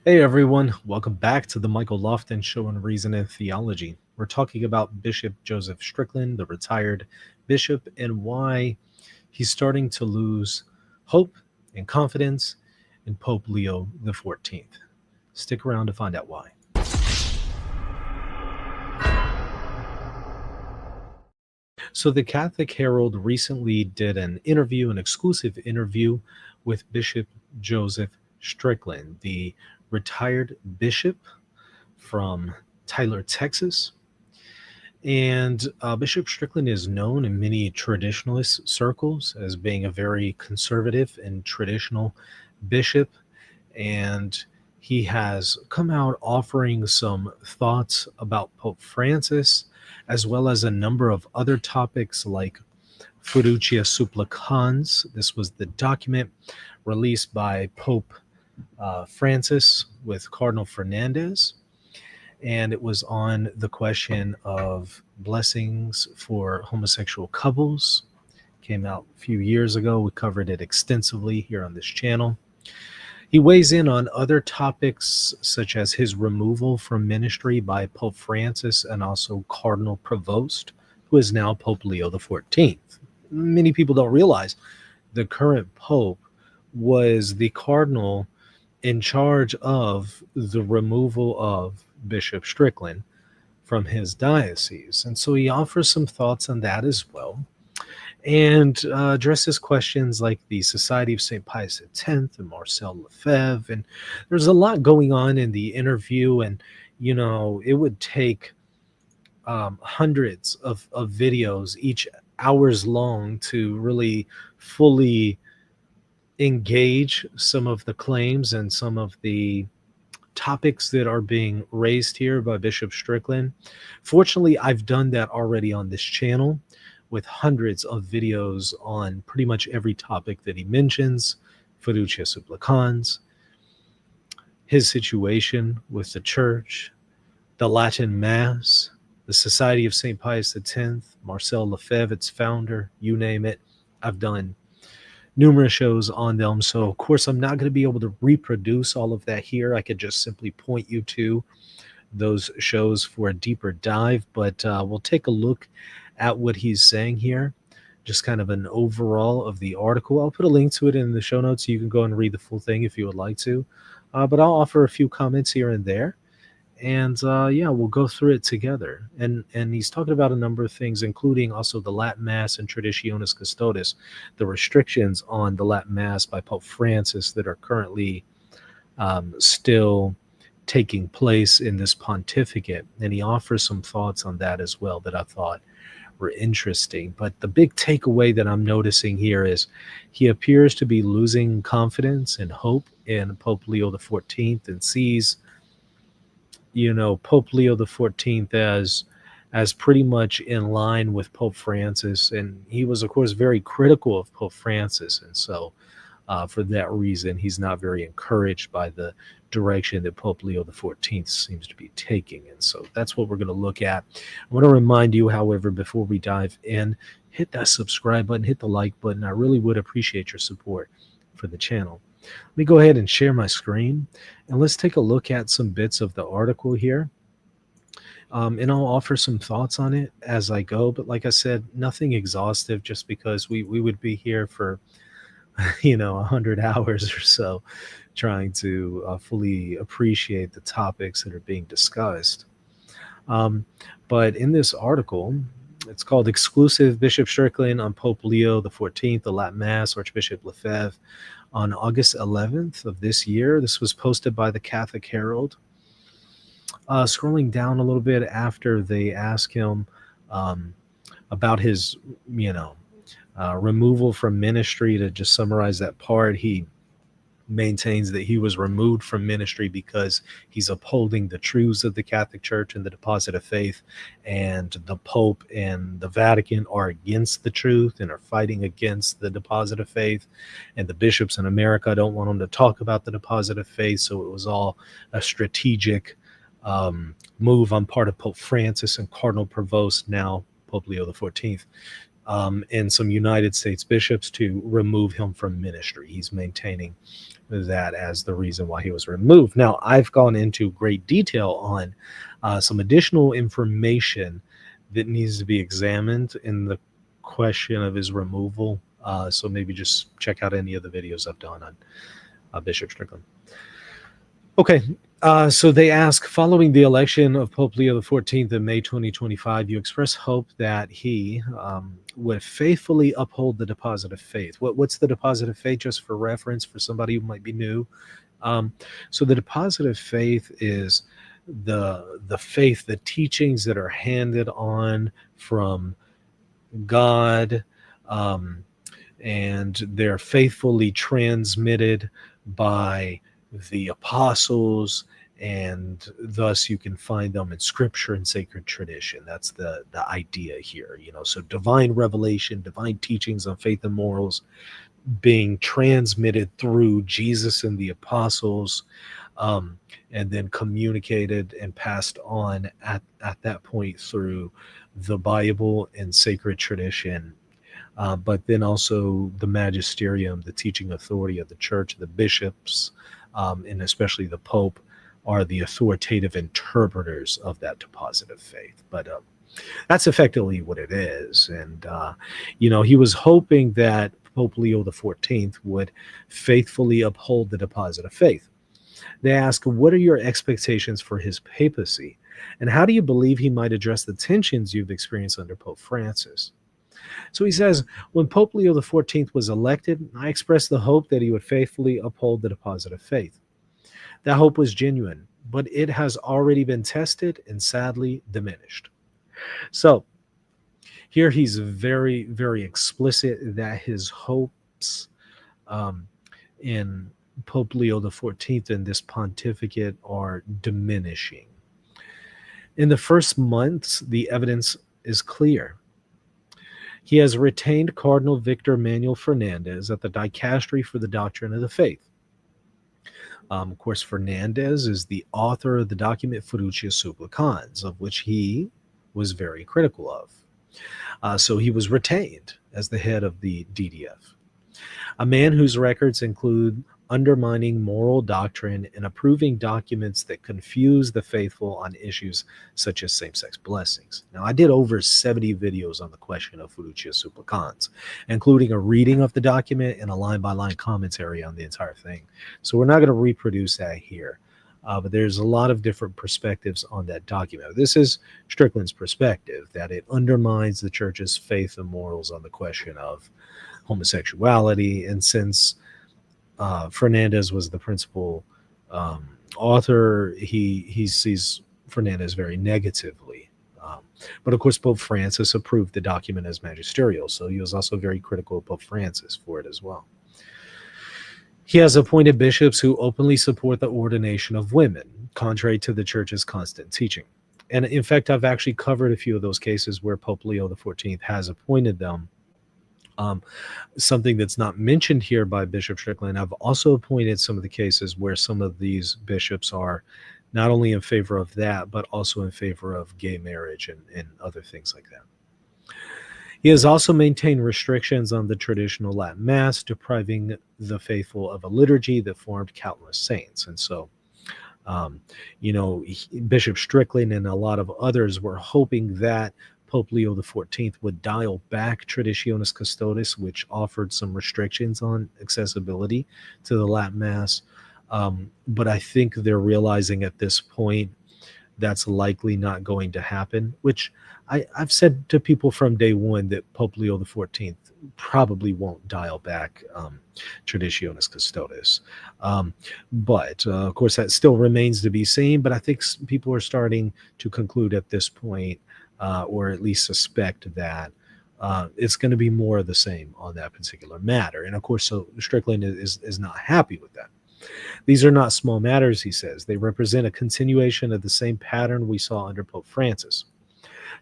Hey everyone, welcome back to the Michael Lofton Show on Reason and Theology. We're talking about Bishop Joseph Strickland, the retired bishop, and why he's starting to lose hope and confidence in Pope Leo XIV. Stick around to find out why. So, the Catholic Herald recently did an exclusive interview with Bishop Joseph Strickland, the retired bishop from Tyler, Texas. And Bishop Strickland is known in many traditionalist circles as being a very conservative and traditional bishop. And he has come out offering some thoughts about Pope Francis, as well as a number of other topics like Fiducia Supplicans. This was the document released by Pope Francis with Cardinal Fernández, and it was on the question of blessings for homosexual couples. Came out a few years ago. We covered it extensively here on this channel. He weighs in on other topics such as his removal from ministry by Pope Francis and also Cardinal Provost, who is now Pope Leo XIV. Many people don't realize the current Pope was the cardinal in charge of the removal of Bishop Strickland from his diocese. And so he offers some thoughts on that as well, and addresses questions like the Society of St. Pius X and Marcel Lefebvre. And there's a lot going on in the interview, and it would take hundreds of videos, each hours long, to really fully engage some of the claims and some of the topics that are being raised here by Bishop Strickland. Fortunately, I've done that already on this channel with hundreds of videos on pretty much every topic that he mentions: Fiducia Supplicans, his situation with the church, the Latin Mass, the Society of St. Pius X, Marcel Lefebvre, its founder, you name it. I've done numerous shows on them. So, of course, I'm not going to be able to reproduce all of that here. I could just simply point you to those shows for a deeper dive, but we'll take a look at what he's saying here, just kind of an overall of the article. I'll put a link to it in the show notes so you can go and read the full thing if you would like to. But I'll offer a few comments here and there. And yeah, we'll go through it together. And he's talking about a number of things, including also the Latin Mass and Traditionis Custodes, the restrictions on the Latin Mass by Pope Francis that are currently still taking place in this pontificate. And he offers some thoughts on that as well that I thought were interesting. But the big takeaway that I'm noticing here is he appears to be losing confidence and hope in Pope Leo XIV, and sees Pope Leo XIV as pretty much in line with Pope Francis. And he was, of course, very critical of Pope Francis. And so for that reason, he's not very encouraged by the direction that Pope Leo XIV seems to be taking. And so that's what we're going to look at. I want to remind you, however, before we dive in, hit that subscribe button, hit the like button. I really would appreciate your support for the channel. Let me go ahead and share my screen, and let's take a look at some bits of the article here. And I'll offer some thoughts on it as I go. But like I said, nothing exhaustive, just because we would be here for 100 hours or so trying to fully appreciate the topics that are being discussed. But in this article, it's called Exclusive Bishop Strickland on Pope Leo XIV, the Latin Mass, Archbishop Lefebvre, on August 11th of this year. This was posted by the Catholic Herald. Scrolling down a little bit after they ask him about his, removal from ministry, to just summarize that part, he maintains that he was removed from ministry because he's upholding the truths of the Catholic Church and the deposit of faith, and the Pope and the Vatican are against the truth and are fighting against the deposit of faith, and the bishops in America don't want him to talk about the deposit of faith. So it was all a strategic move on part of Pope Francis and Cardinal Provost, now Pope Leo XIV, and some United States bishops, to remove him from ministry. He's maintaining that as the reason why he was removed. Now, I've gone into great detail on some additional information that needs to be examined in the question of his removal. So maybe just check out any of the videos I've done on Bishop Strickland. Okay, so they ask, following the election of Pope Leo XIV in May 2025, you express hope that he would faithfully uphold the deposit of faith. What's the deposit of faith, just for reference for somebody who might be new? So the deposit of faith is the faith, the teachings that are handed on from God, and they're faithfully transmitted by the apostles, and thus you can find them in scripture and sacred tradition. That's the idea here, so divine revelation, divine teachings on faith and morals being transmitted through Jesus and the apostles, and then communicated and passed on at that point through the Bible and sacred tradition. But then also the magisterium, the teaching authority of the church, the bishops, and especially the Pope, are the authoritative interpreters of that deposit of faith. But that's effectively what it is. And, he was hoping that Pope Leo XIV would faithfully uphold the deposit of faith. They ask, what are your expectations for his papacy? And how do you believe he might address the tensions you've experienced under Pope Francis? So he says, when Pope Leo XIV was elected, I expressed the hope that he would faithfully uphold the deposit of faith. That hope was genuine, but it has already been tested and sadly diminished. So here he's very, very explicit that his hopes in Pope Leo XIV and this pontificate are diminishing. In the first months, the evidence is clear. He has retained Cardinal Victor Manuel Fernández at the Dicastery for the Doctrine of the Faith. Of course, Fernández is the author of the document Fiducia Supplicans, of which he was very critical of. So he was retained as the head of the DDF. A man whose records include undermining moral doctrine and approving documents that confuse the faithful on issues such as same-sex blessings. Now, I did over 70 videos on the question of Fiducia Supplicans, including a reading of the document and a line-by-line commentary on the entire thing. So we're not going to reproduce that here. But there's a lot of different perspectives on that document. This is Strickland's perspective, that it undermines the church's faith and morals on the question of homosexuality. And since Fernández was the principal author, he sees Fernández very negatively. But of course, Pope Francis approved the document as magisterial, so he was also very critical of Pope Francis for it as well. He has appointed bishops who openly support the ordination of women, contrary to the church's constant teaching. And in fact, I've actually covered a few of those cases where Pope Leo XIV has appointed them. Something that's not mentioned here by Bishop Strickland, I've also appointed some of the cases where some of these bishops are not only in favor of that, but also in favor of gay marriage and other things like that. He has also maintained restrictions on the traditional Latin Mass, depriving the faithful of a liturgy that formed countless saints. And so, Bishop Strickland and a lot of others were hoping that Pope Leo XIV would dial back Traditionis Custodes, which offered some restrictions on accessibility to the Latin Mass. But I think they're realizing at this point that's likely not going to happen, which I've said to people from day one that Pope Leo XIV probably won't dial back Traditionis Custodes. But of course, that still remains to be seen. But I think people are starting to conclude at this point, or at least suspect that it's going to be more of the same on that particular matter. And of course, so Strickland is not happy with that. These are not small matters, he says. They represent a continuation of the same pattern we saw under Pope Francis.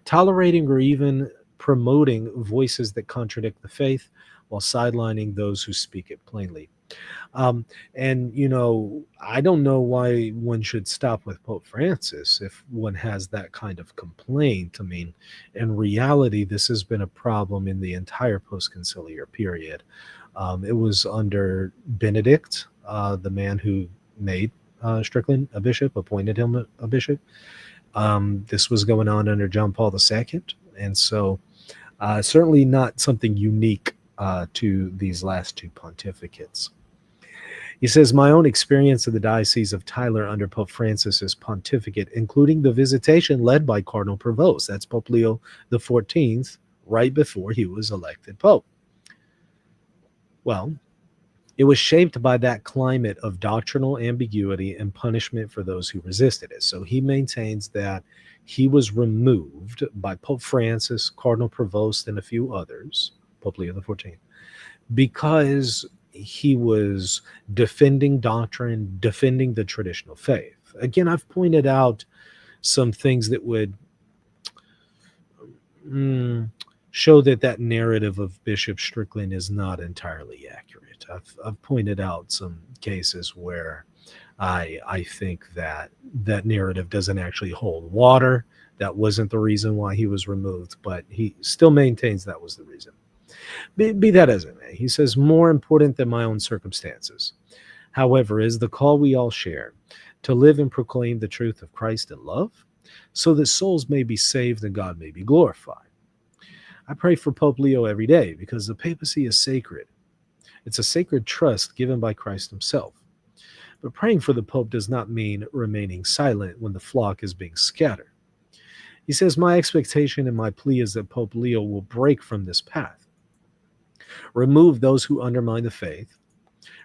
Tolerating or even promoting voices that contradict the faith while sidelining those who speak it plainly. And, I don't know why one should stop with Pope Francis if one has that kind of complaint. I mean, in reality, this has been a problem in the entire post-conciliar period. It was under Benedict the man who made Strickland a bishop, appointed him a bishop. This was going on under John Paul II, and so certainly not something unique to these last two pontificates. He says, my own experience of the Diocese of Tyler under Pope Francis's pontificate, including the visitation led by Cardinal Prevost, that's Pope Leo XIV, right before he was elected Pope. Well, it was shaped by that climate of doctrinal ambiguity and punishment for those who resisted it. So he maintains that he was removed by Pope Francis, Cardinal Prevost, and a few others, Pope Leo XIV, because he was defending doctrine, defending the traditional faith. Again, I've pointed out some things that would show that narrative of Bishop Strickland is not entirely accurate. I've pointed out some cases where I think that narrative doesn't actually hold water. That wasn't the reason why he was removed, but he still maintains that was the reason. Be that as it may, he says, more important than my own circumstances, however, is the call we all share to live and proclaim the truth of Christ in love, so that souls may be saved and God may be glorified. I pray for Pope Leo every day because the papacy is sacred. It's a sacred trust given by Christ himself. But praying for the Pope does not mean remaining silent when the flock is being scattered. He says, my expectation and my plea is that Pope Leo will break from this path, remove those who undermine the faith,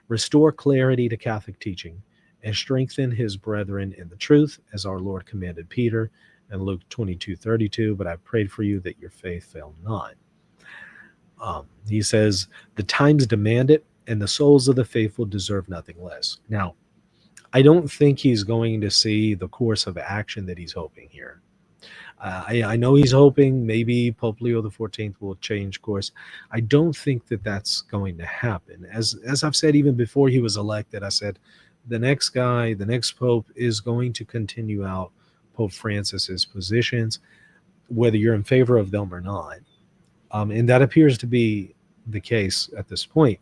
restore clarity to Catholic teaching, and strengthen his brethren in the truth, as our Lord commanded Peter in Luke 22:32. But I prayed for you that your faith fail not. He says, the times demand it, and the souls of the faithful deserve nothing less. Now, I don't think he's going to see the course of action that he's hoping here. I know he's hoping maybe Pope Leo XIV will change course. I don't think that that's going to happen. As I've said even before he was elected, I said the next guy, the next pope, is going to continue out Pope Francis's positions, whether you're in favor of them or not. And that appears to be the case at this point.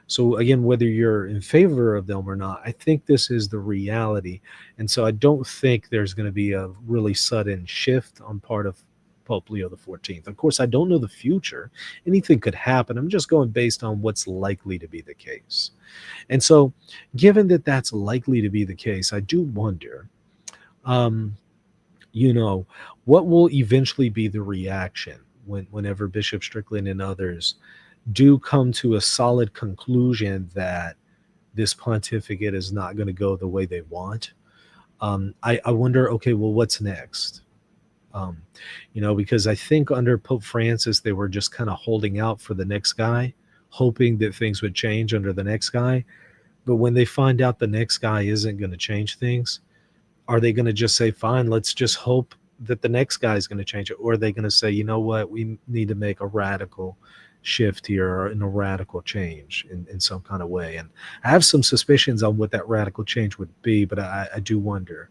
So again, whether you're in favor of them or not, I think this is the reality. And so I don't think there's going to be a really sudden shift on part of Pope Leo XIV. Of course, I don't know the future. Anything could happen. I'm just going based on what's likely to be the case. And so given that that's likely to be the case, I do wonder, what will eventually be the reaction whenever Bishop Strickland and others do come to a solid conclusion that this pontificate is not going to go the way they want. I wonder, okay, well, what's next? Because I think under Pope Francis, they were just kind of holding out for the next guy, hoping that things would change under the next guy. But when they find out the next guy isn't going to change things, are they going to just say, fine, let's just hope that the next guy is going to change it? Or are they going to say, you know what, we need to make a radical shift here and a radical change in some kind of way? And I have some suspicions on what that radical change would be, but I do wonder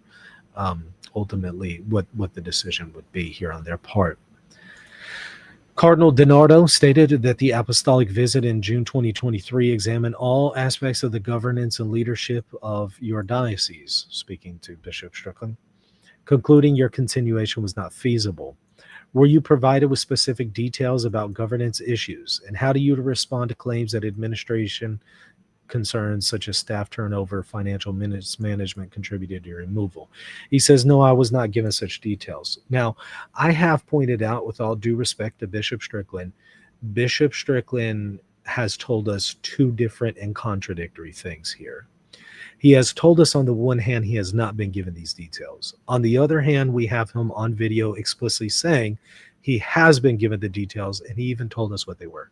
ultimately what the decision would be here on their part. Cardinal DiNardo stated that the apostolic visit in June 2023 examined all aspects of the governance and leadership of your diocese, speaking to Bishop Strickland, concluding your continuation was not feasible. Were you provided with specific details about governance issues, and how do you respond to claims that administration concerns such as staff turnover, financial management contributed to your removal? He says, no, I was not given such details. Now, I have pointed out, with all due respect to Bishop Strickland has told us two different and contradictory things here. He has told us on the one hand, he has not been given these details. On the other hand, we have him on video explicitly saying he has been given the details, and he even told us what they were.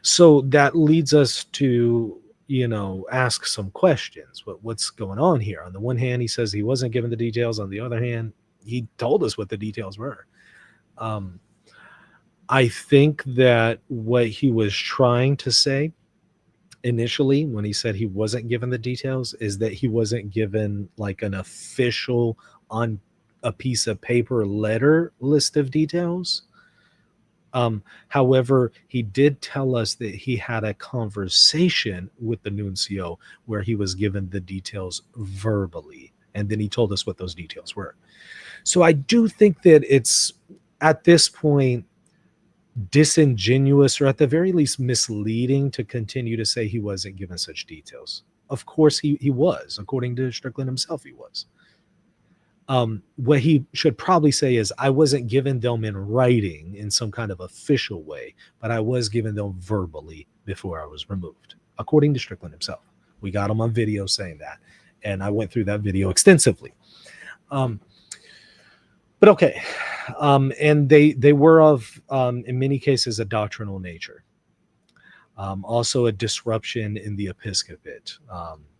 So that leads us to, ask some questions. What's going on here? On the one hand, he says he wasn't given the details. On the other hand, he told us what the details were. I think that what he was trying to say initially when he said he wasn't given the details is that he wasn't given like an official on a piece of paper letter list of details. However, he did tell us that he had a conversation with the nuncio where he was given the details verbally, and then he told us what those details were. So I do think that it's at this point disingenuous, or at the very least misleading, to continue to say he wasn't given such details. Of course he was. According to Strickland himself, he was. What he should probably say is, I wasn't given them in writing in some kind of official way, but I was given them verbally before I was removed, according to Strickland himself. We got him on video saying that, and I went through that video extensively. But okay, and they were of, in many cases, a doctrinal nature. Also a disruption in the episcopate,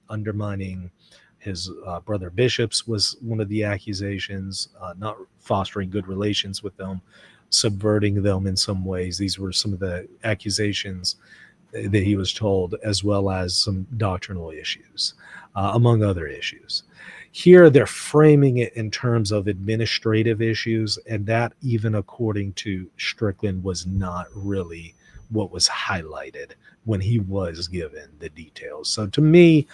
undermining his brother bishops was one of the accusations, not fostering good relations with them, subverting them in some ways. These were some of the accusations that he was told, as well as some doctrinal issues, among other issues. Here, they're framing it in terms of administrative issues, and that, even according to Strickland, was not really what was highlighted when he was given the details. So to me,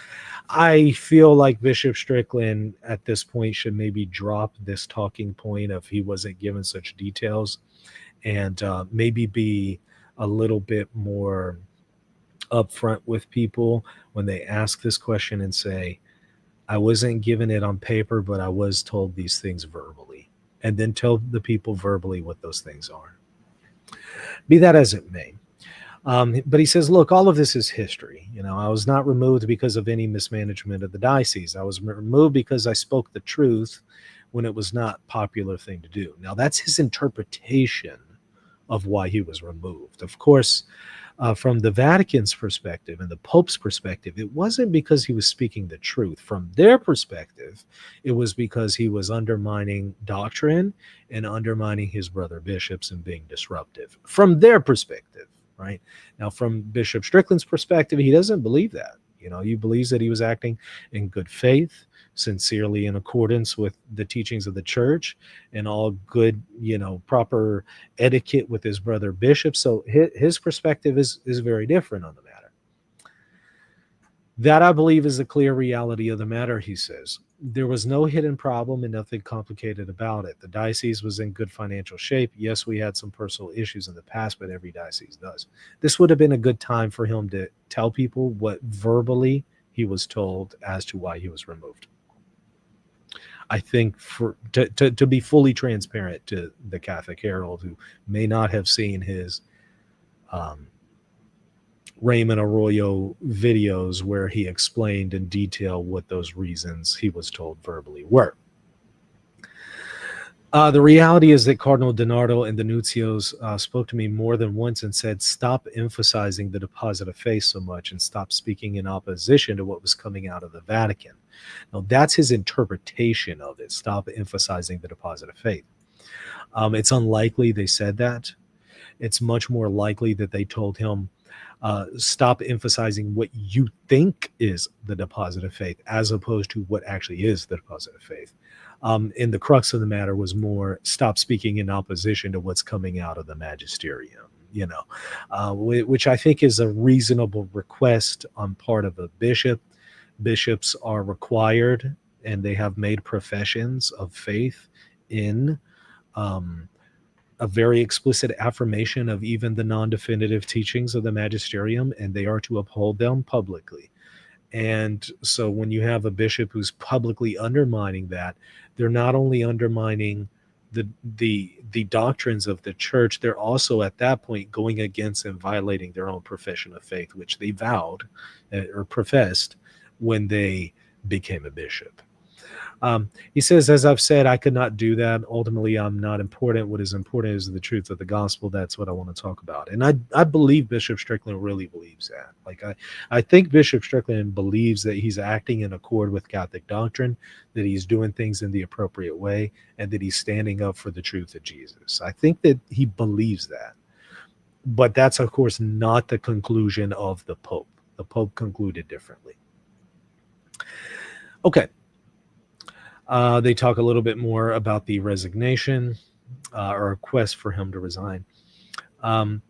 I feel like Bishop Strickland at this point should maybe drop this talking point of he wasn't given such details, and maybe be a little bit more upfront with people when they ask this question and say, I wasn't given it on paper, but I was told these things verbally, and then tell the people verbally what those things are. Be that as it may. But he says, look, all of this is history. I was not removed because of any mismanagement of the diocese. I was removed because I spoke the truth when it was not a popular thing to do. Now, that's his interpretation of why he was removed. Of course, from the Vatican's perspective and the Pope's perspective, it wasn't because he was speaking the truth. From their perspective, it was because he was undermining doctrine and undermining his brother bishops and being disruptive. From their perspective. Right now, from Bishop Strickland's perspective, he doesn't believe that. He believes that he was acting in good faith, sincerely, in accordance with the teachings of the church, and all good, proper etiquette with his brother bishop. So his perspective is very different on the matter. That, I believe, is the clear reality of the matter, he says. There was no hidden problem and nothing complicated about it. The diocese was in good financial shape. Yes, we had some personal issues in the past, but every diocese does. This would have been a good time for him to tell people what verbally he was told as to why he was removed. I think to be fully transparent to the Catholic Herald, who may not have seen his Raymond Arroyo videos where he explained in detail what those reasons he was told verbally were. The reality is that Cardinal DiNardo and the nuncios spoke to me more than once and said, stop emphasizing the deposit of faith so much and stop speaking in opposition to what was coming out of the Vatican. Now, that's his interpretation of it. Stop emphasizing the deposit of faith. It's unlikely they said that. It's much more likely that they told him, stop emphasizing what you think is the deposit of faith as opposed to what actually is the deposit of faith. And the crux of the matter was more, stop speaking in opposition to what's coming out of the magisterium, which I think is a reasonable request on part of a bishop. Bishops are required, and they have made professions of faith in a very explicit affirmation of even the non-definitive teachings of the magisterium, and they are to uphold them publicly. And so when you have a bishop who's publicly undermining that, they're not only undermining the doctrines of the church, they're also at that point going against and violating their own profession of faith, which they vowed or professed when they became a bishop. He says, as I've said, I could not do that. Ultimately, I'm not important. What is important is the truth of the gospel. That's what I want to talk about. And I believe Bishop Strickland really believes that. Like, I think Bishop Strickland believes that he's acting in accord with Catholic doctrine, that he's doing things in the appropriate way, and that he's standing up for the truth of Jesus. I think that he believes that. But that's, of course, not the conclusion of the Pope. The Pope concluded differently. Okay. They talk a little bit more about the resignation or request for him to resign. Um,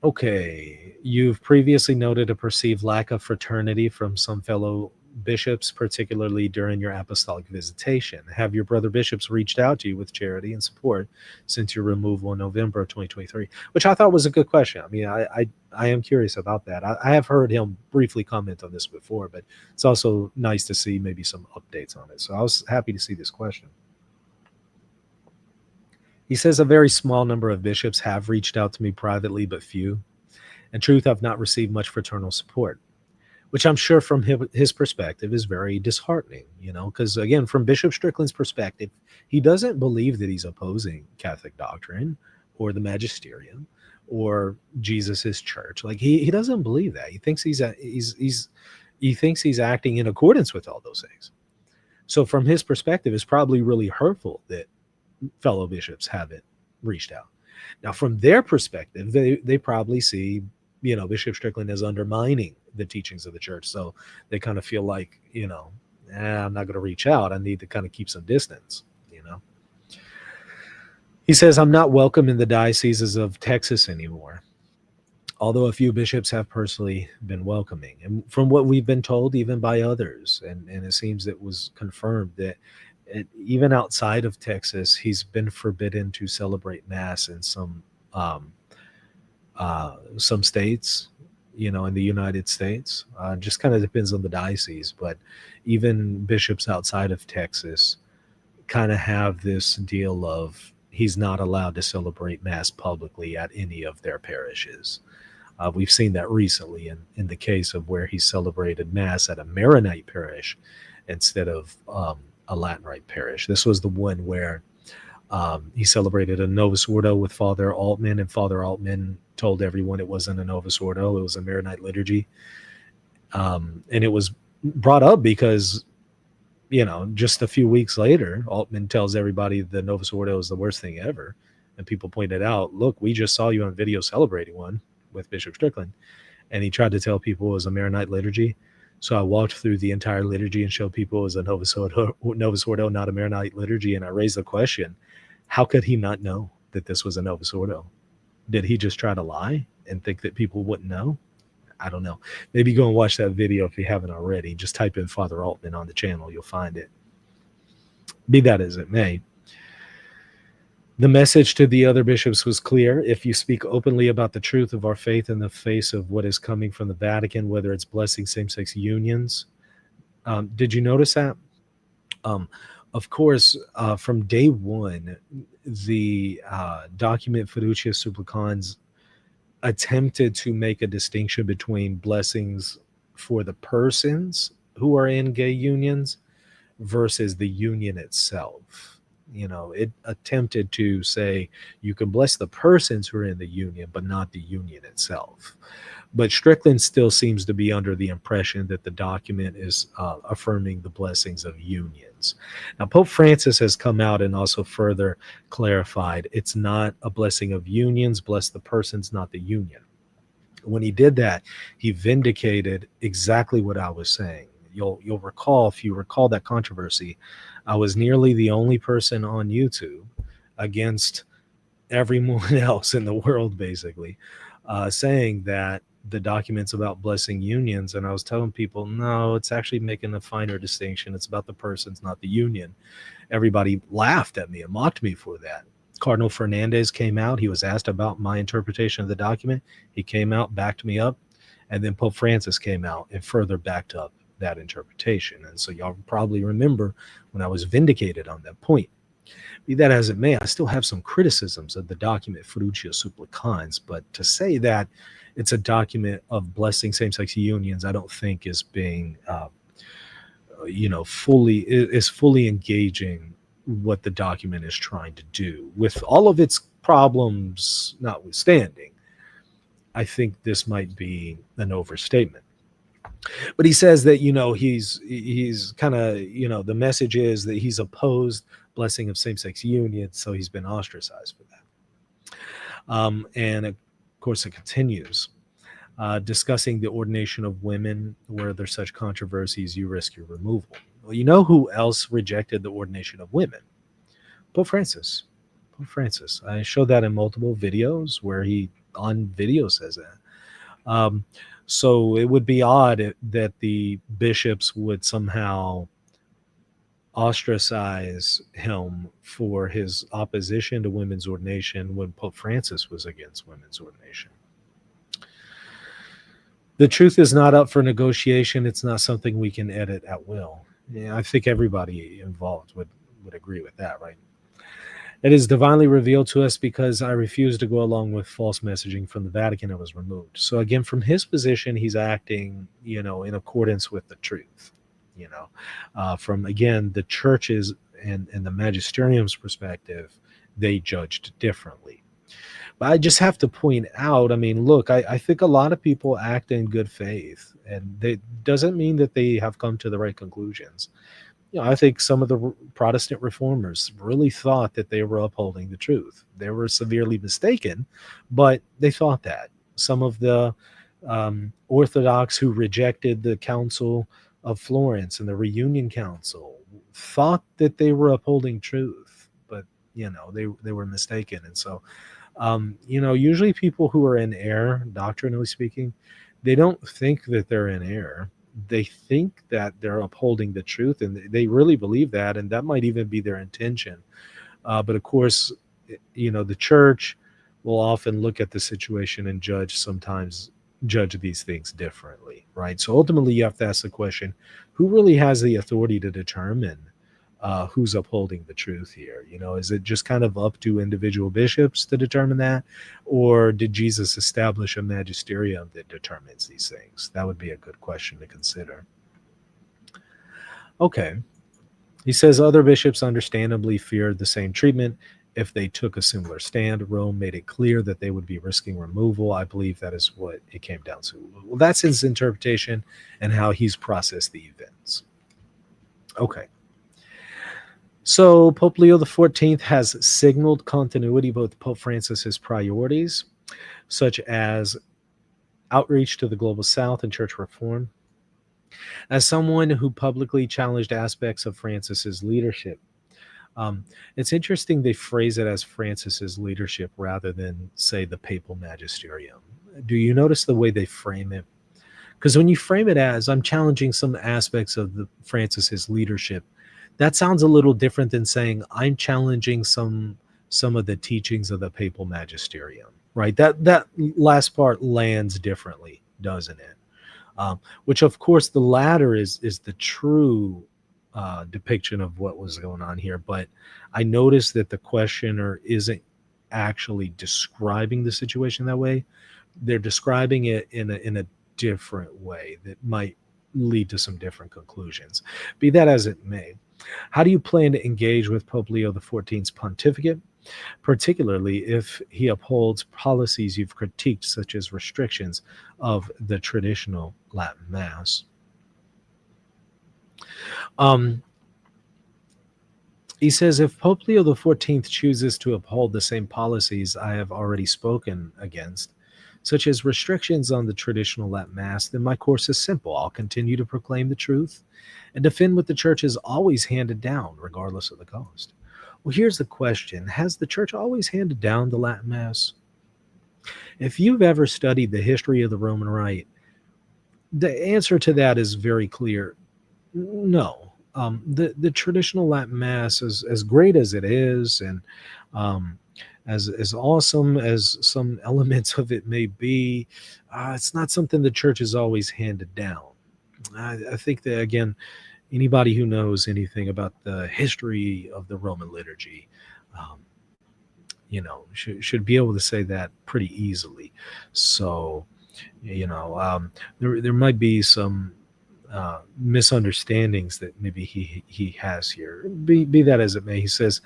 Okay, you've previously noted a perceived lack of fraternity from some fellow bishops, particularly during your apostolic visitation. Have your brother bishops reached out to you with charity and support since your removal in November of 2023? Which I thought was a good question. I mean, I am curious about that. I have heard him briefly comment on this before, but it's also nice to see maybe some updates on it. So I was happy to see this question. He says a very small number of bishops have reached out to me privately, but few. In truth, I've not received much fraternal support, which I'm sure from his perspective is very disheartening, because again, from Bishop Strickland's perspective, he doesn't believe that he's opposing Catholic doctrine or the magisterium or Jesus's church. Like he doesn't believe that. He thinks he thinks he's acting in accordance with all those things. So from his perspective, it's probably really hurtful that fellow bishops haven't reached out. Now, from their perspective, they probably see, Bishop Strickland as undermining the teachings of the church. So they kind of feel like, I'm not going to reach out. I need to kind of keep some distance. He says, I'm not welcome in the dioceses of Texas anymore, although a few bishops have personally been welcoming. And from what we've been told, even by others, and it seems it was confirmed that even outside of Texas, he's been forbidden to celebrate Mass in some states, in the United States. Just kind of depends on the diocese, but even bishops outside of Texas kind of have this deal of he's not allowed to celebrate Mass publicly at any of their parishes. We've seen that recently in the case of where he celebrated Mass at a Maronite parish instead of a Latin Rite parish. This was the one where he celebrated a Novus Ordo with Father Altman, and Father Altman told everyone it wasn't a Novus Ordo, it was a Maronite liturgy. And it was brought up because, just a few weeks later, Altman tells everybody the Novus Ordo is the worst thing ever. And people pointed out, look, we just saw you on video celebrating one with Bishop Strickland. And he tried to tell people it was a Maronite liturgy. So I walked through the entire liturgy and showed people it was a Novus Ordo, not a Maronite liturgy. And I raised the question, how could he not know that this was a Novus Ordo? Did he just try to lie and think that people wouldn't know? I don't know. Maybe go and watch that video if you haven't already. Just type in Father Altman on the channel. You'll find it. Be that as it may. The message to the other bishops was clear. If you speak openly about the truth of our faith in the face of what is coming from the Vatican, whether it's blessing same-sex unions. Did you notice that? Of course, from day one, the document Fiducia Supplicans attempted to make a distinction between blessings for the persons who are in gay unions versus the union itself. It attempted to say you can bless the persons who are in the union, but not the union itself. But Strickland still seems to be under the impression that the document is affirming the blessings of unions. Now, Pope Francis has come out and also further clarified it's not a blessing of unions, bless the persons, not the union. When he did that, he vindicated exactly what I was saying. You'll recall, if you recall that controversy, I was nearly the only person on YouTube against everyone else in the world, basically, saying that the documents about blessing unions, and I was telling people, no, it's actually making a finer distinction. It's about the persons, not the union. Everybody laughed at me and mocked me for that. Cardinal Fernández came out. He was asked about my interpretation of the document. He came out, backed me up, and then Pope Francis came out and further backed up that interpretation. And so y'all probably remember when I was vindicated on that point. Be that as it may, I still have some criticisms of the document Fiducia Supplicans, but to say that it's a document of blessing same-sex unions, I don't think is being, fully engaging what the document is trying to do. With all of its problems notwithstanding, I think this might be an overstatement. But he says that, he's kind of, the message is that he's opposed blessing of same-sex unions, so he's been ostracized for that. And of course, it continues. Discussing the ordination of women, where there's such controversies, you risk your removal. Well, you know who else rejected the ordination of women? Pope Francis. Pope Francis. I showed that in multiple videos where he on video says that. Um, so it would be odd that the bishops would somehow ostracize him for his opposition to women's ordination when Pope Francis was against women's ordination. The truth is not up for negotiation. It's not something we can edit at will. Yeah, I think everybody involved would agree with that, right? It is divinely revealed to us because I refuse to go along with false messaging from the Vatican. It was removed. So again, from his position, he's acting, in accordance with the truth. From again the churches and the magisterium's perspective, they judged differently. But I just have to point out, I mean, look, I think a lot of people act in good faith, and it doesn't mean that they have come to the right conclusions. I think some of the Protestant reformers really thought that they were upholding the truth. They were severely mistaken, but they thought that. Some of the Orthodox who rejected the Council of Florence and the Reunion Council thought that they were upholding truth, but they were mistaken. And so usually people who are in error, doctrinally speaking, they don't think that they're in error. They think that they're upholding the truth, and they really believe that, and that might even be their intention. But of course, the church will often look at the situation and judge these things differently, right? So ultimately, you have to ask the question, who really has the authority to determine who's upholding the truth here? Is it just kind of up to individual bishops to determine that? Or did Jesus establish a magisterium that determines these things? That would be a good question to consider. Okay. He says other bishops understandably feared the same treatment if they took a similar stand. Rome made it clear that they would be risking removal. I believe that is what it came down to. Well, that's his interpretation and how he's processed the events. Okay. So Pope Leo XIV has signaled continuity with Pope Francis's priorities, such as outreach to the global south and church reform. As someone who publicly challenged aspects of Francis's leadership, it's interesting they phrase it as Francis's leadership rather than, say, the papal magisterium. Do you notice the way they frame it? Because when you frame it as, I'm challenging some aspects of Francis's leadership, that sounds a little different than saying I'm challenging some of the teachings of the papal magisterium, right? That last part lands differently, doesn't it? Which, of course, the latter is the true depiction of what was going on here. But I noticed that the questioner isn't actually describing the situation that way. They're describing it in a different way that might lead to some different conclusions. Be that as it may, how do you plan to engage with Pope Leo XIV's pontificate, particularly if he upholds policies you've critiqued, such as restrictions of the traditional Latin Mass? He says, if Pope Leo XIV chooses to uphold the same policies I have already spoken against, such as restrictions on the traditional Latin Mass, then my course is simple. I'll continue to proclaim the truth and defend what the Church has always handed down, regardless of the cost. Well, here's the question. Has the Church always handed down the Latin Mass? If you've ever studied the history of the Roman Rite, the answer to that is very clear. No. The traditional Latin Mass, as great as it is, and as awesome as some elements of it may be, it's not something the Church has always handed down. I think that, again, anybody who knows anything about the history of the Roman liturgy, should be able to say that pretty easily. So, there might be some misunderstandings that maybe he has here. Be that as it may, he says,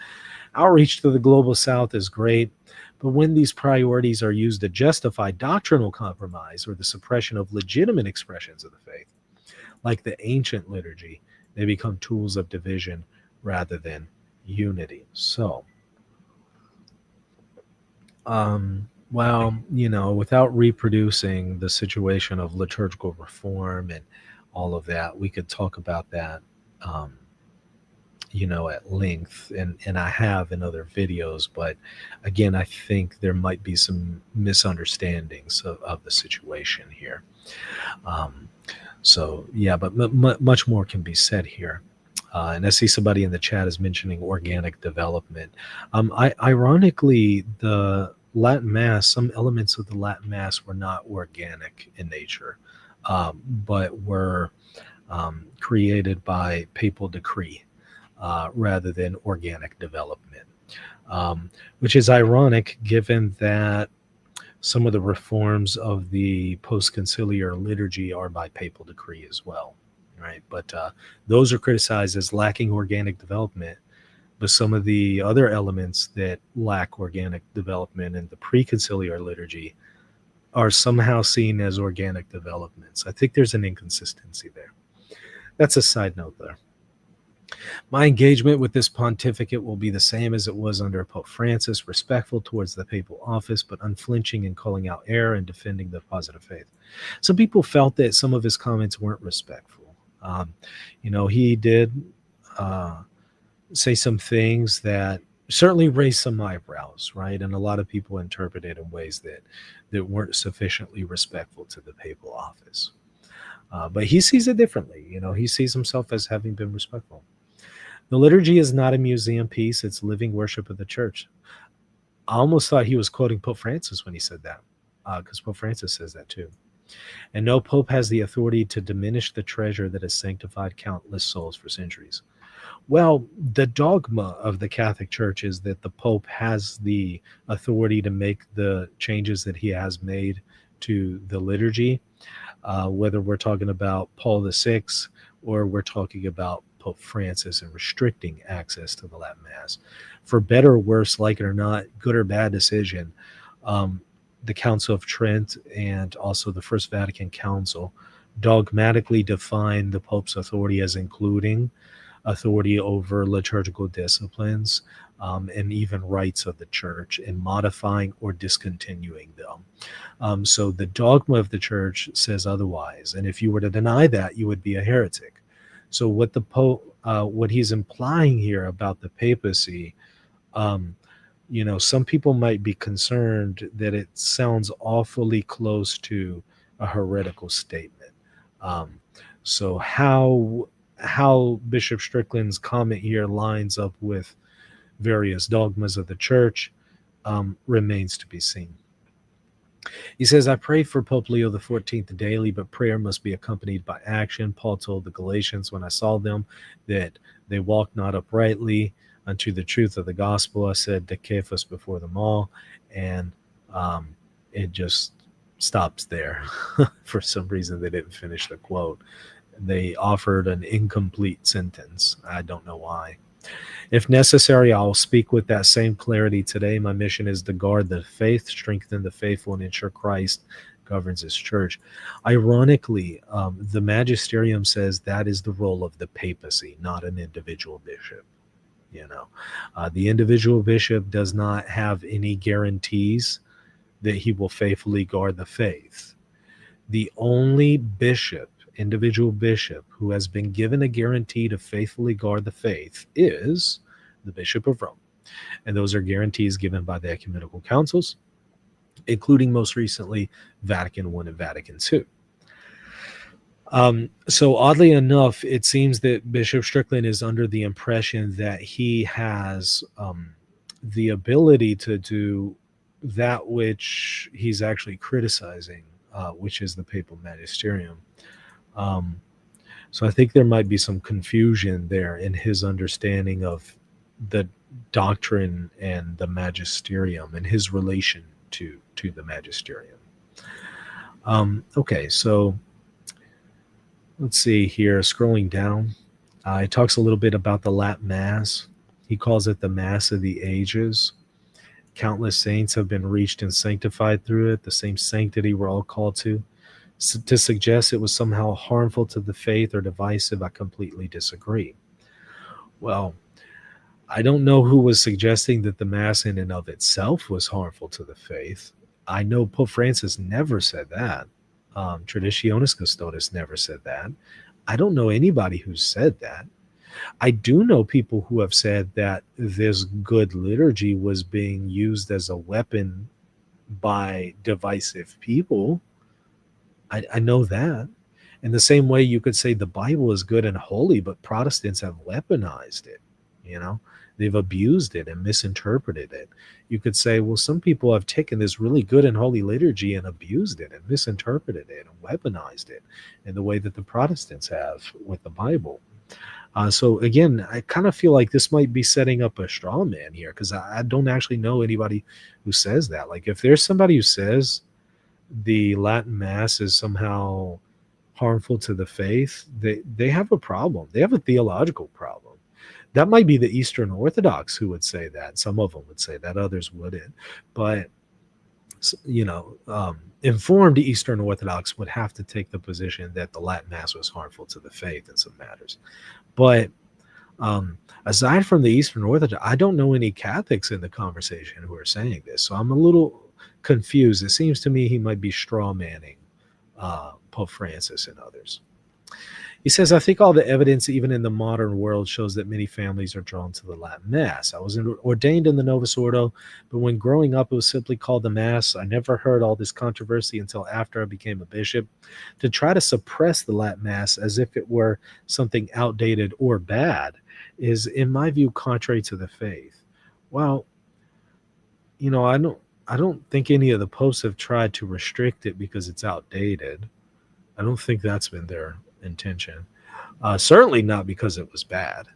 outreach to the global south is great, but when these priorities are used to justify doctrinal compromise or the suppression of legitimate expressions of the faith, like the ancient liturgy, they become tools of division rather than unity. So, without reproducing the situation of liturgical reform and all of that, we could talk about that, at length, and I have in other videos, but again, I think there might be some misunderstandings of the situation here. Um, so yeah, but much more can be said here. And I see somebody in the chat is mentioning organic development. Ironically, the Latin Mass, some elements of the Latin Mass were not organic in nature, but were created by papal decree rather than organic development, which is ironic given that some of the reforms of the post-conciliar liturgy are by papal decree as well, right? But those are criticized as lacking organic development. But some of the other elements that lack organic development in the pre-conciliar liturgy are somehow seen as organic developments. I think there's an inconsistency there. That's a side note there. My engagement with this pontificate will be the same as it was under Pope Francis, respectful towards the papal office, but unflinching in calling out error and defending the positive faith. Some people felt that some of his comments weren't respectful. He did say some things that certainly raised some eyebrows, right? And a lot of people interpret it in ways that weren't sufficiently respectful to the papal office. But he sees it differently. He sees himself as having been respectful. The liturgy is not a museum piece. It's living worship of the church. I almost thought he was quoting Pope Francis when he said that, because Pope Francis says that too. And no pope has the authority to diminish the treasure that has sanctified countless souls for centuries. Well, the dogma of the Catholic Church is that the Pope has the authority to make the changes that he has made to the liturgy, whether we're talking about Paul VI or we're talking about Pope Francis and restricting access to the Latin Mass. For better or worse, like it or not, good or bad decision, the Council of Trent and also the First Vatican Council dogmatically define the Pope's authority as including authority over liturgical disciplines and even rites of the church, and modifying or discontinuing them. So the dogma of the church says otherwise, and if you were to deny that, you would be a heretic. So what the Pope, what he's implying here about the papacy, some people might be concerned that it sounds awfully close to a heretical statement. So how Bishop Strickland's comment here lines up with various dogmas of the church remains to be seen. He says, I pray for Pope Leo XIV daily, but prayer must be accompanied by action. Paul told the Galatians when I saw them that they walked not uprightly unto the truth of the gospel. I said to Cephas before them all, and it just stops there. For some reason, they didn't finish the quote. They offered an incomplete sentence. I don't know why. If necessary, I will speak with that same clarity today. My mission is to guard the faith, strengthen the faithful, and ensure Christ governs his church. Ironically, the magisterium says that is the role of the papacy, not an individual bishop. The individual bishop does not have any guarantees that he will faithfully guard the faith. The only individual bishop who has been given a guarantee to faithfully guard the faith is the Bishop of Rome. And those are guarantees given by the ecumenical councils, including most recently Vatican I and Vatican II. So oddly enough, it seems that Bishop Strickland is under the impression that he has the ability to do that which he's actually criticizing, which is the papal magisterium. So I think there might be some confusion there in his understanding of the doctrine and the magisterium and his relation to the magisterium. Okay, so let's see here, scrolling down. It talks a little bit about the Latin Mass. He calls it the Mass of the Ages. Countless saints have been reached and sanctified through it, the same sanctity we're all called to. To suggest it was somehow harmful to the faith or divisive, I completely disagree. Well, I don't know who was suggesting that the Mass in and of itself was harmful to the faith. I know Pope Francis never said that. Traditionis Custodes never said that. I don't know anybody who said that. I do know people who have said that this good liturgy was being used as a weapon by divisive people. I know that. In the same way, you could say the Bible is good and holy, but Protestants have weaponized it. You know, they've abused it and misinterpreted it. You could say, well, some people have taken this really good and holy liturgy and abused it and misinterpreted it and weaponized it in the way that the Protestants have with the Bible. So again, I kind of feel like this might be setting up a straw man here, because I don't actually know anybody who says that. Like, if there's somebody who says the Latin Mass is somehow harmful to the faith, they have a problem. They have a theological problem. That might be the Eastern Orthodox who would say that. Some of them would say that, others wouldn't. But informed Eastern Orthodox would have to take the position that the Latin Mass was harmful to the faith in some matters. But aside from the Eastern Orthodox, I don't know any Catholics in the conversation who are saying this. So I'm a little confused. It seems to me he might be straw manning Pope Francis and others. He says, I think all the evidence, even in the modern world, shows that many families are drawn to the Latin Mass. I was ordained in the Novus Ordo, but when growing up, it was simply called the Mass. I never heard all this controversy until after I became a bishop. To try to suppress the Latin Mass as if it were something outdated or bad is, in my view, contrary to the faith. Well, I don't think any of the popes have tried to restrict it because it's outdated. I don't think that's been their intention. Certainly not because it was bad,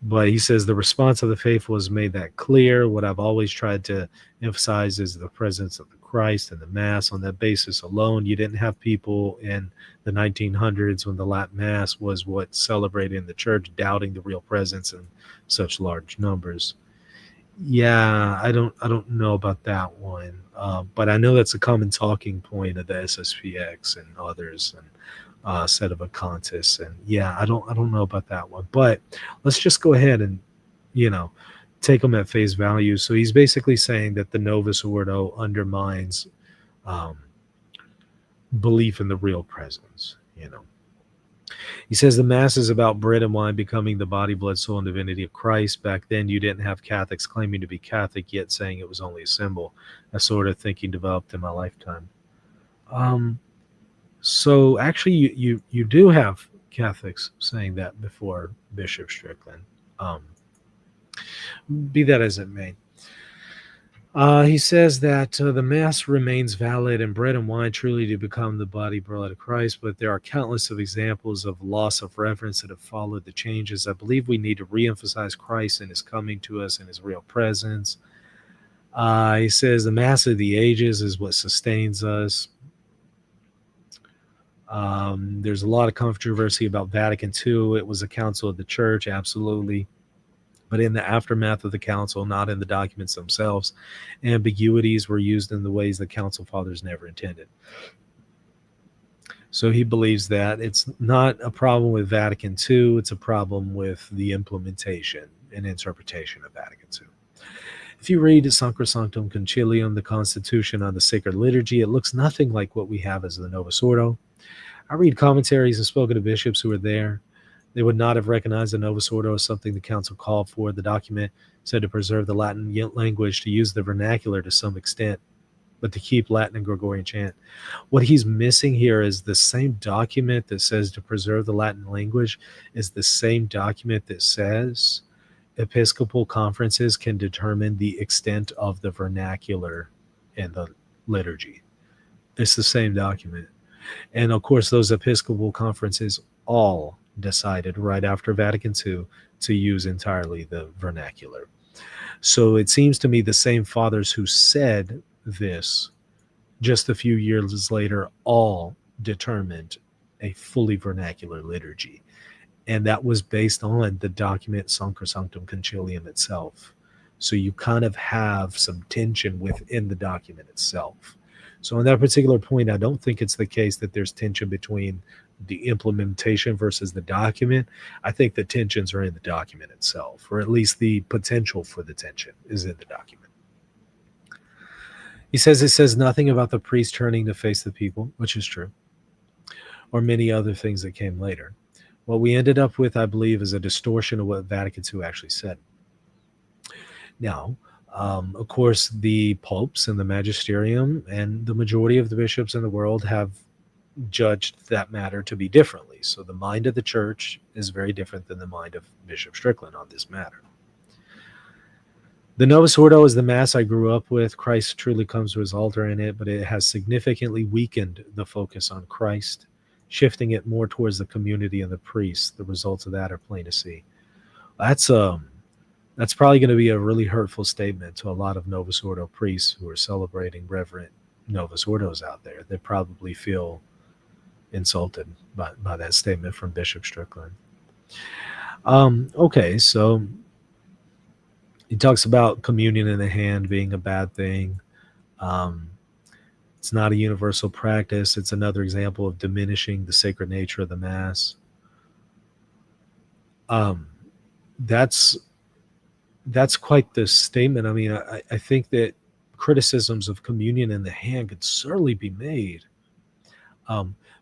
But he says the response of the faithful has made that clear. What I've always tried to emphasize is the presence of the Christ and the Mass. On that basis alone, you didn't have people in the 1900s, when the Latin Mass was what celebrated in the church, doubting the real presence in such large numbers. Yeah, I don't know about that one, but I know that's a common talking point of the SSPX and others, and Sedevacantis, and yeah, I don't know about that one, but let's just go ahead and take them at face value. So he's basically saying that the Novus Ordo undermines belief in the real presence. He says the Mass is about bread and wine becoming the body, blood, soul, and divinity of Christ. Back then, you didn't have Catholics claiming to be Catholic, yet saying it was only a symbol. That sort of thinking developed in my lifetime. So actually, you do have Catholics saying that before Bishop Strickland. Be that as it may. He says that the Mass remains valid and bread and wine truly do become the body, blood of Christ, but there are countless of examples of loss of reverence that have followed the changes. I believe we need to reemphasize Christ and his coming to us and his real presence. He says the Mass of the ages is what sustains us. There's a lot of controversy about Vatican II. It was a council of the church, absolutely. But in the aftermath of the council, not in the documents themselves, ambiguities were used in the ways the council fathers never intended. So he believes that it's not a problem with Vatican II, it's a problem with the implementation and interpretation of Vatican II. If you read Sacrosanctum Concilium, the Constitution on the Sacred Liturgy, it looks nothing like what we have as the Novus Ordo. I read commentaries and spoken to bishops who were there. They would not have recognized the Novus Ordo as something the council called for. The document said to preserve the Latin language, to use the vernacular to some extent, but to keep Latin and Gregorian chant. What he's missing here is the same document that says to preserve the Latin language is the same document that says Episcopal conferences can determine the extent of the vernacular in the liturgy. It's the same document. And of course, those Episcopal conferences all decided right after Vatican II to use entirely the vernacular. So it seems to me the same fathers who said this just a few years later all determined a fully vernacular liturgy. And that was based on the document Sacrosanctum Concilium itself. So you kind of have some tension within the document itself. So on that particular point, I don't think it's the case that there's tension between the implementation versus the document. I think the tensions are in the document itself, or at least the potential for the tension is in the document. He says it says nothing about the priest turning to face the people, which is true, or many other things that came later. What we ended up with, I believe, is a distortion of what Vatican II actually said. Now, of course, the popes and the magisterium and the majority of the bishops in the world have judged that matter to be differently. So the mind of the church is very different than the mind of Bishop Strickland on this matter. The Novus Ordo is the Mass I grew up with. Christ truly comes to his altar in it, but it has significantly weakened the focus on Christ, shifting it more towards the community and the priests. The results of that are plain to see. That's probably going to be a really hurtful statement to a lot of Novus Ordo priests who are celebrating reverent Novus Ordos out there. They probably feel insulted by that statement from Bishop Strickland. Okay, so he talks about communion in the hand being a bad thing. It's not a universal practice. It's another example of diminishing the sacred nature of the Mass. That's quite the statement. I mean, I think that criticisms of communion in the hand could certainly be made.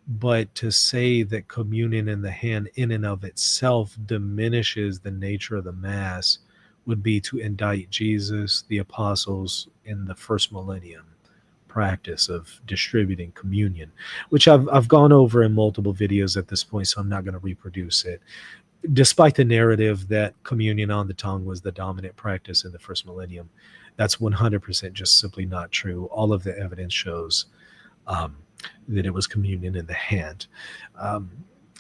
But to say that communion in the hand in and of itself diminishes the nature of the Mass would be to indict Jesus, the apostles, in the first millennium practice of distributing communion, which I've gone over in multiple videos at this point, so I'm not going to reproduce it. Despite the narrative that communion on the tongue was the dominant practice in the first millennium, that's 100% just simply not true. All of the evidence shows that it was communion in the hand.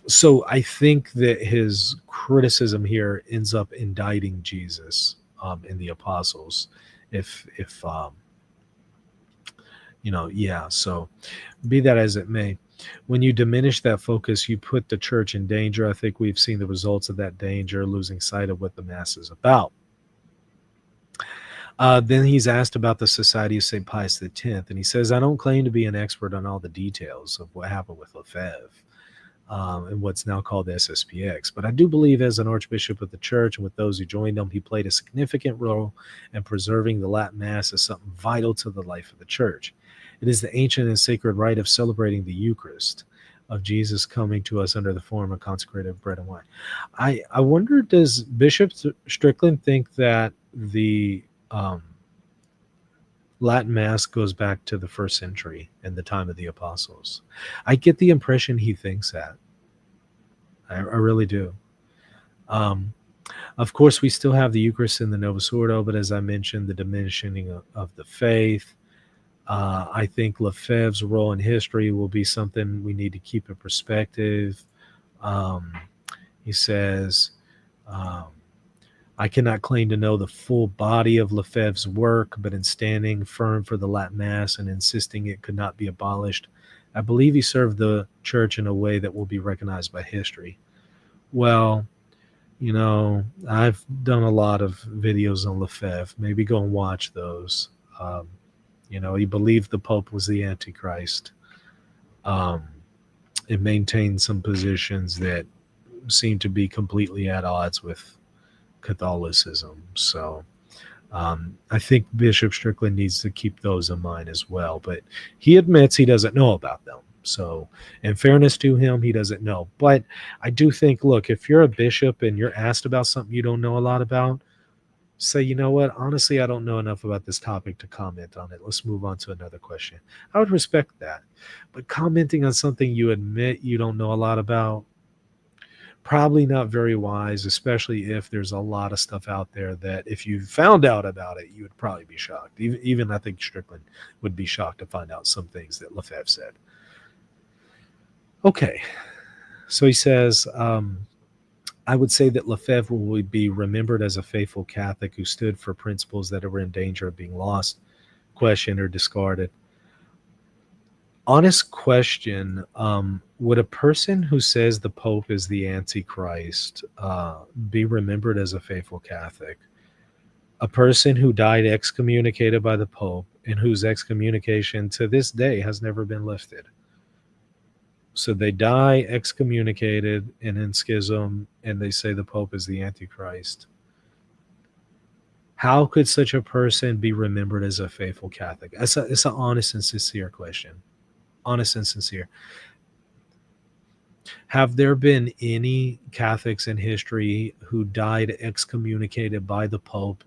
So I think that his criticism here ends up indicting Jesus and the apostles. So be that as it may, when you diminish that focus, you put the church in danger. I think we've seen the results of that danger, losing sight of what the Mass is about. Then he's asked about the Society of St. Pius X, and he says, I don't claim to be an expert on all the details of what happened with Lefebvre and what's now called the SSPX, but I do believe as an Archbishop of the Church and with those who joined him, he played a significant role in preserving the Latin Mass as something vital to the life of the Church. It is the ancient and sacred rite of celebrating the Eucharist, of Jesus coming to us under the form of consecrated bread and wine. I wonder, does Bishop Strickland think that the Latin Mass goes back to the first century and the time of the apostles? I get the impression he thinks that. I really do. Of course, we still have the Eucharist in the Novus Ordo, but as I mentioned, the diminishing of the faith. I think Lefebvre's role in history will be something we need to keep in perspective. He says, I cannot claim to know the full body of Lefebvre's work, but in standing firm for the Latin Mass and insisting it could not be abolished, I believe he served the Church in a way that will be recognized by history. Well, I've done a lot of videos on Lefebvre. Maybe go and watch those. He believed the Pope was the Antichrist. It maintained some positions that seem to be completely at odds with Catholicism. So I think Bishop Strickland needs to keep those in mind as well. But he admits he doesn't know about them. So in fairness to him, he doesn't know. But I do think, look, if you're a bishop and you're asked about something you don't know a lot about, say, you know what, honestly, I don't know enough about this topic to comment on it. Let's move on to another question. I would respect that. But commenting on something you admit you don't know a lot about, probably not very wise, especially if there's a lot of stuff out there that if you found out about it, you would probably be shocked. Even I think Strickland would be shocked to find out some things that Lefebvre said. Okay, so he says, I would say that Lefebvre would be remembered as a faithful Catholic who stood for principles that were in danger of being lost, questioned, or discarded. Honest question, would a person who says the Pope is the Antichrist be remembered as a faithful Catholic? A person who died excommunicated by the Pope and whose excommunication to this day has never been lifted. So they die excommunicated and in schism, and they say the Pope is the Antichrist. How could such a person be remembered as a faithful Catholic? It's an honest and sincere question. Honest and sincere. Have there been any Catholics in history who died excommunicated by the Pope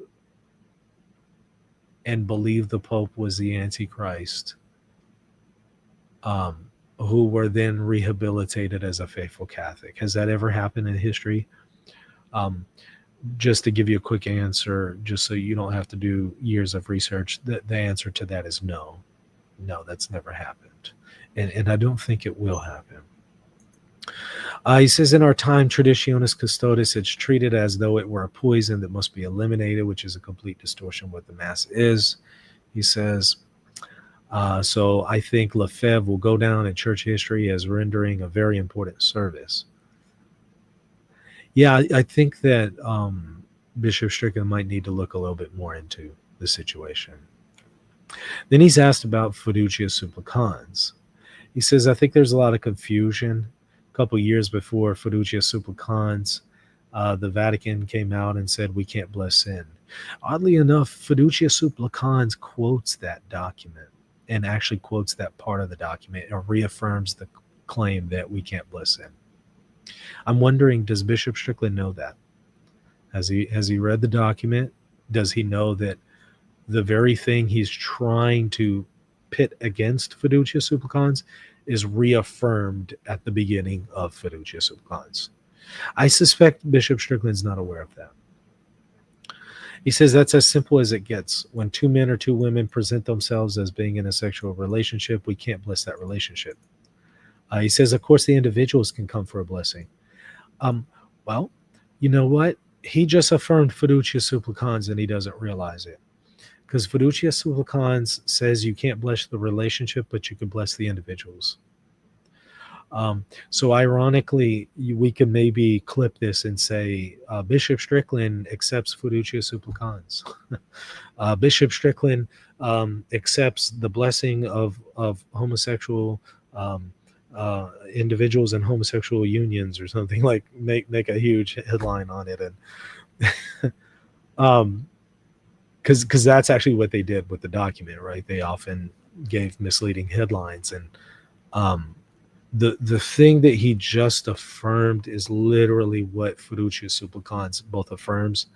and believed the Pope was the Antichrist, who were then rehabilitated as a faithful Catholic? Has that ever happened in history? Um, just to give you a quick answer, just so you don't have to do years of research, the answer to that is no. No, that's never happened. And I don't think it will happen. He says, in our time, Traditionis Custodes, it's treated as though it were a poison that must be eliminated, which is a complete distortion of what the Mass is. He says, so I think Lefebvre will go down in church history as rendering a very important service. Yeah, I think that Bishop Strickland might need to look a little bit more into the situation. Then he's asked about fiducia supplicans. He says, I think there's a lot of confusion. A couple years before fiducia supplicans, the Vatican came out and said we can't bless sin. Oddly enough, fiducia supplicans quotes that document and actually quotes that part of the document and reaffirms the claim that we can't bless sin. I'm wondering, does Bishop Strickland know that? Has he read the document? Does he know that the very thing he's trying to pit against fiducia supplicans is reaffirmed at the beginning of fiducia supplicans? I suspect Bishop Strickland's not aware of that. He says that's as simple as it gets. When two men or two women present themselves as being in a sexual relationship, we can't bless that relationship. He says, of course, the individuals can come for a blessing. Well, you know what? He just affirmed fiducia supplicans and he doesn't realize it. Because fiducia supplicans says you can't bless the relationship, but you can bless the individuals. So ironically, we can maybe clip this and say Bishop Strickland accepts fiducia supplicans. Bishop Strickland accepts the blessing of homosexual individuals and homosexual unions, or something, like make a huge headline on it. And because that's actually what they did with the document, right? They often gave misleading headlines, and the thing that he just affirmed is literally what fiducia supplicans both affirms,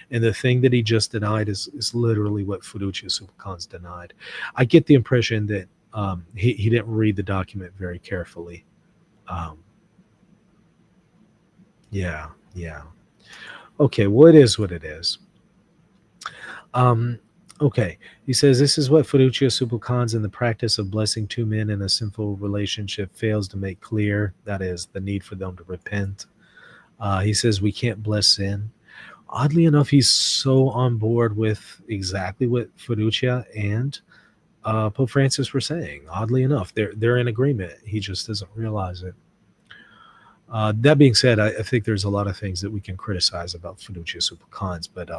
and the thing that he just denied is literally what fiducia supplicans denied. I get the impression that he didn't read the document very carefully. Yeah. Okay, well, it is what it is. Okay, he says, this is what fiducia supplicans in the practice of blessing two men in a sinful relationship fails to make clear. That is, the need for them to repent. He says we can't bless sin. Oddly enough, he's so on board with exactly what fiducia and Pope Francis were saying. Oddly enough, they're in agreement. He just doesn't realize it. That being said, I think there's a lot of things that we can criticize about fiducia supplicans, but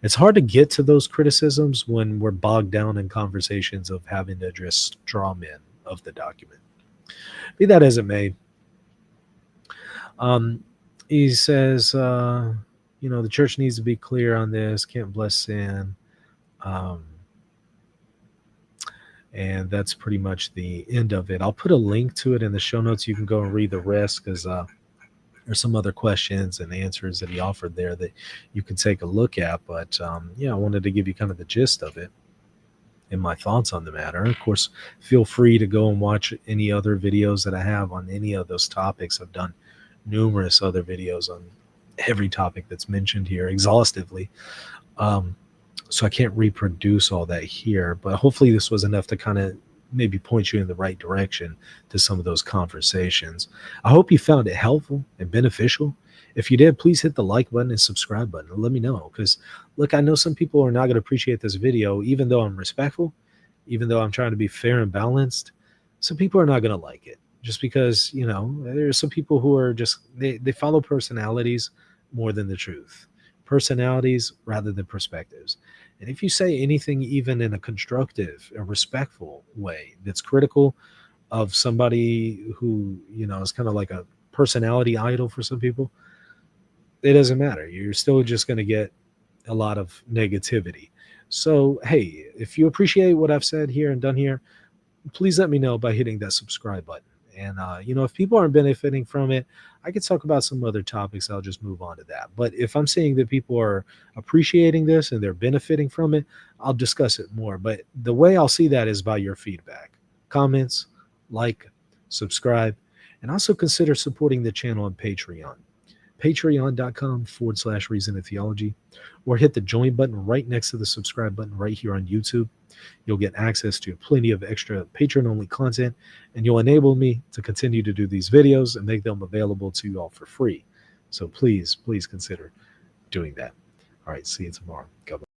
it's hard to get to those criticisms when we're bogged down in conversations of having to address straw men of the document. Be that as it may, he says, the church needs to be clear on this, can't bless sin. And that's pretty much the end of it. I'll put a link to it in the show notes. You can go and read the rest, because there's some other questions and answers that he offered there that you can take a look at. But I wanted to give you kind of the gist of it and my thoughts on the matter. Of course, feel free to go and watch any other videos that I have on any of those topics. I've done numerous other videos on every topic that's mentioned here exhaustively. So I can't reproduce all that here, but hopefully this was enough to kind of maybe point you in the right direction to some of those conversations. I hope you found it helpful and beneficial. If you did, please hit the like button and subscribe button and let me know. Because, look, I know some people are not going to appreciate this video, even though I'm respectful, even though I'm trying to be fair and balanced. Some people are not going to like it just because, there's some people who are just, they follow personalities more than the truth. Personalities rather than perspectives. And if you say anything, even in a constructive and respectful way, that's critical of somebody who, is kind of like a personality idol for some people, it doesn't matter. You're still just going to get a lot of negativity. So, hey, if you appreciate what I've said here and done here, please let me know by hitting that subscribe button. And, if people aren't benefiting from it, I could talk about some other topics. I'll just move on to that. But if I'm seeing that people are appreciating this and they're benefiting from it, I'll discuss it more. But the way I'll see that is by your feedback, comments, like, subscribe, and also consider supporting the channel on Patreon. Patreon.com/Reason of Theology, or hit the join button right next to the subscribe button right here on YouTube. You'll get access to plenty of extra patron-only content, and you'll enable me to continue to do these videos and make them available to you all for free. So please consider doing that. All right, see you tomorrow. God bless.